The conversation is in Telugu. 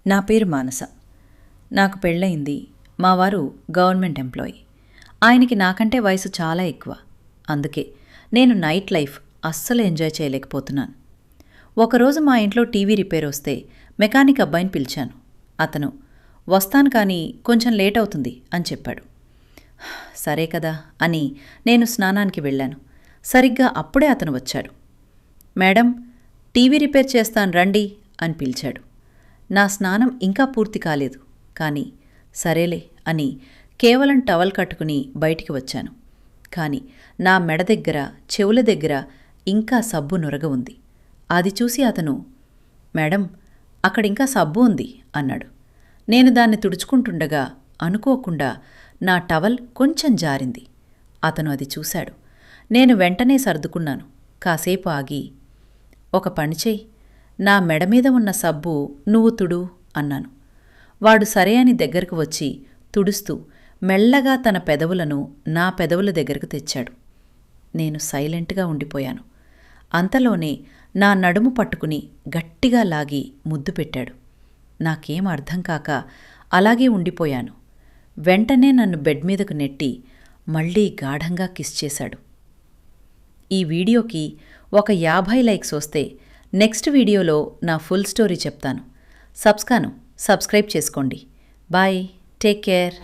నా పేరు మానస. నాకు పెళ్ళయింది. మా వారు గవర్నమెంట్ ఎంప్లాయీ. ఆయనకి నాకంటే వయసు చాలా ఎక్కువ. అందుకే నేను నైట్ లైఫ్ అస్సలు ఎంజాయ్ చేయలేకపోతున్నాను. ఒకరోజు మా ఇంట్లో టీవీ రిపేర్ వస్తే మెకానిక్ అబ్బాయిని పిలిచాను. అతను వస్తాను కానీ కొంచెం లేట్ అవుతుంది అని చెప్పాడు. సరే కదా అని నేను స్నానానికి వెళ్ళాను. సరిగ్గా అప్పుడే అతను వచ్చాడు. మేడం, టీవీ రిపేర్ చేస్తాను రండి అని పిలిచాడు. నా స్నానం ఇంకా పూర్తి కాలేదు. కానీ సరేలే అని కేవలం టవల్ కట్టుకుని బయటికి వచ్చాను. కానీ నా మెడ దగ్గర, చెవుల దగ్గర ఇంకా సబ్బు నురగ ఉంది. అది చూసి అతను, మేడం, అక్కడింకా సబ్బు ఉంది అన్నాడు. నేను దాన్ని తుడుచుకుంటుండగా అనుకోకుండా నా టవల్ కొంచెం జారింది. అతను అది చూశాడు. నేను వెంటనే సర్దుకున్నాను. కాసేపు ఆగి, ఒక పని చెయ్యి, నా మెడ మీద ఉన్న సబ్బు నువ్వు తుడు అన్నాను. వాడు సరే అని దగ్గరకు వచ్చి తుడుస్తూ మెల్లగా తన పెదవులను నా పెదవుల దగ్గరకు తెచ్చాడు. నేను సైలెంట్గా ఉండిపోయాను. అంతలోనే నా నడుము పట్టుకుని గట్టిగా లాగి ముద్దు పెట్టాడు. నాకేం అర్థం కాక అలాగే ఉండిపోయాను. వెంటనే నన్ను బెడ్ మీదకు నెట్టి మళ్లీ గాఢంగా కిస్ చేశాడు. ఈ వీడియోకి ఒక 50 లైక్స్ వస్తే నెక్స్ట్ వీడియోలో నా ఫుల్ స్టోరీ చెప్తాను. సబ్స్క్రైబ్ చేసుకోండి. Bye, take care.